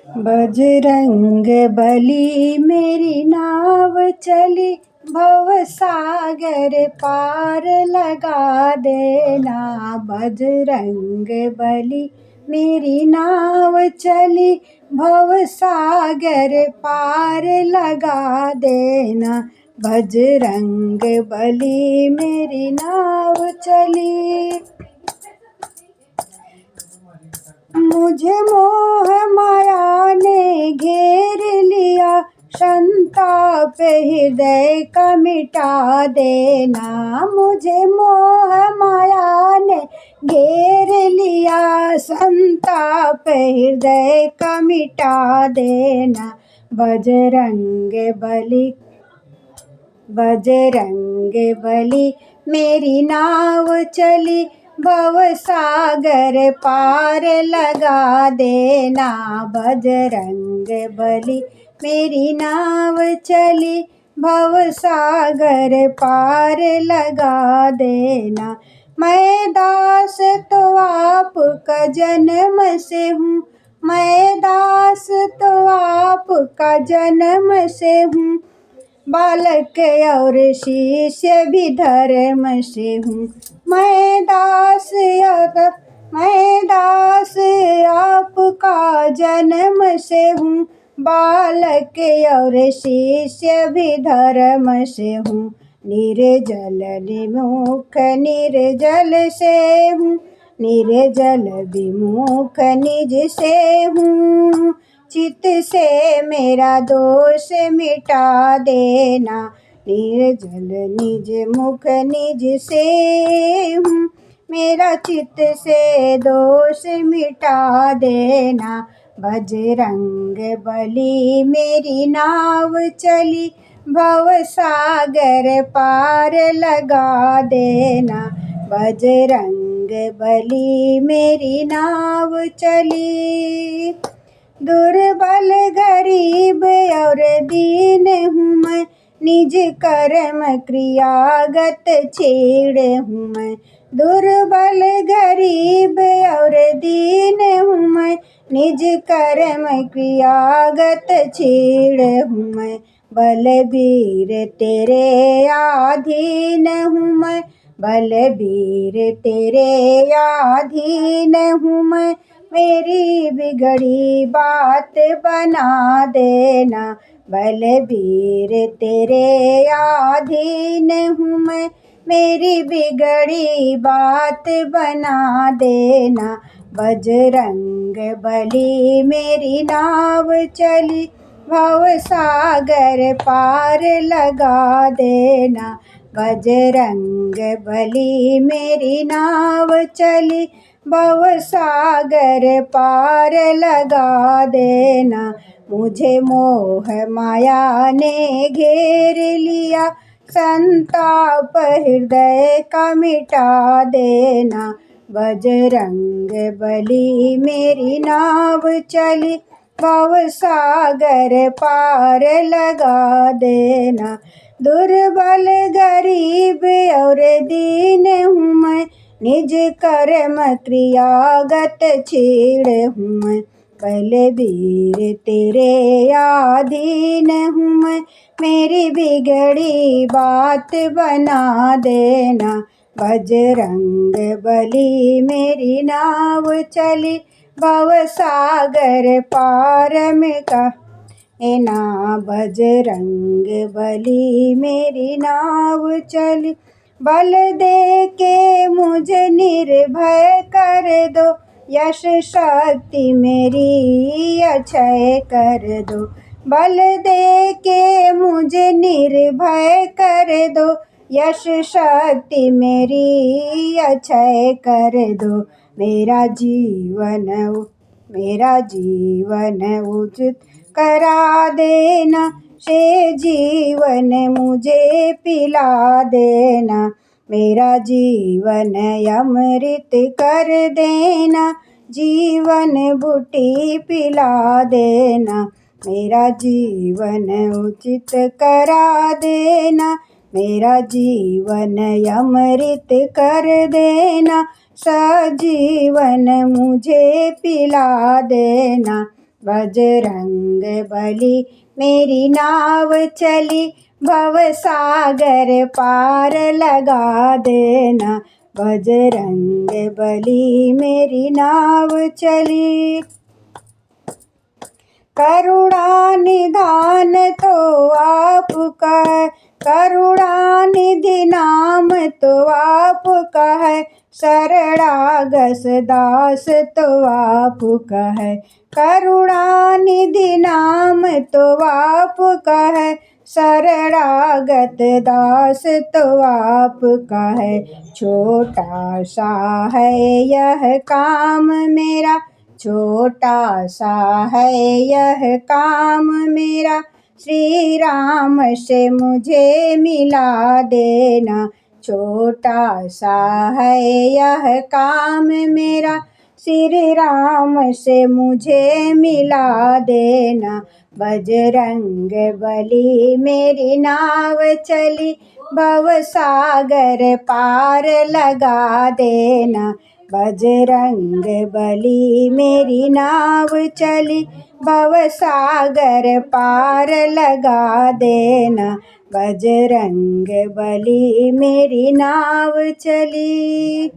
बजरंग बली मेरी नाव चली, भव सागर पार लगा देना। बजरंग बली मेरी नाव चली, भव सागर पार लगा देना। बजरंग बली मेरी नाव चली। मुझे मोह माया ने घेर लिया, संताप हृदय का मिटा देना। मुझे मोह माया ने घेर लिया, संताप हृदय का मिटा देना। बजरंग बली बजरंग बली मेरी नाव चली, भव सागर पार लगा देना। बजरंग बली मेरी नाव चली, भव सागर पार लगा देना। मैं दास तो आपका जन्म से हूँ, मैं दास तो आपका जन्म से हूँ, बालक और शिष्य भी धर्म से हूँ। मैं दास आपका जन्म से हूँ, बालक और शिष्य भी धर्म से हूँ। निर्जल विमुख निर्जल से हूँ, निर्जल विमुख निज से हूँ। चित से मेरा दोष मिटा देना, निर्जल निज मुख निज से हूँ। मेरा चित से दोष मिटा देना। बजरंग बली मेरी नाव चली, भव सागर पार लगा देना। बजरंग बली मेरी नाव चली। दुर्बल गरीब और दीन हूँ मैं, निज कर्म क्रियागत छेड़ हूँ मैं। दुर्बल गरीब और दीन हूँ मैं, निज कर्म क्रियागत छेड़ हूँ मैं। बलबीर तेरे आधीन हूँ मैं, बलबीर तेरे आधीन हूँ मैं। मेरी बिगड़ी बात बना देना, बलबीर तेरे आधीन हूँ मैं। मेरी बिगड़ी बात बना देना। बजरंग बली मेरी नाव चली, भव सागर पार लगा देना। बजरंग बली मेरी नाव चली, भव सागर पार लगा देना। मुझे मोह माया ने घेर लिया, संताप हृदय का मिटा देना। बजरंग बली मेरी नाव चली, भव सागर पार लगा देना। दुर्बल गरीब और दीन हूँ मैं, निज कर्म क्रियागत छेड़ हूँ मैं। बलबीर तेरे आधीन हूँ मैं, मेरी बिगड़ी बात बना देना। बजरंग बली मेरी नाव चली, भव सागर पार में का ना। बजरंग बली मेरी नाव चली, बल दे के मुझे निर्भय कर दो, यश शक्ति मेरी अक्षय कर दो। बल दे के मुझे निर्भय कर दो, यश शक्ति मेरी अक्षय कर दो। मेरा जीवन उचित करा देना, से जीवन मुझे पिला देना। मेरा जीवन अमृत कर देना, जीवन बूटी पिला देना। मेरा जीवन उचित करा देना, मेरा जीवन अमृत कर देना, सजीवन मुझे पिला देना। बजरंग बली मेरी नाव चली, भव सागर पार लगा देना। बजरंग बली मेरी नाव चली। करुणा निधान तो आपका है, करुणा निधि नाम तो आपका है, शरणागत दास तो आपका है। करुणा निधि नाम तो आपका है, शरणागत दास तो आपका है। छोटा सा है यह काम मेरा, छोटा सा है यह काम मेरा, श्री राम से मुझे मिला देना। छोटा सा है यह काम मेरा, श्री राम से मुझे मिला देना। बजरंग बली मेरी नाव चली, भव सागर पार लगा देना। बजरंग बली मेरी नाव चली, भव सागर पार लगा देना। बजरंग बली मेरी नाव चली।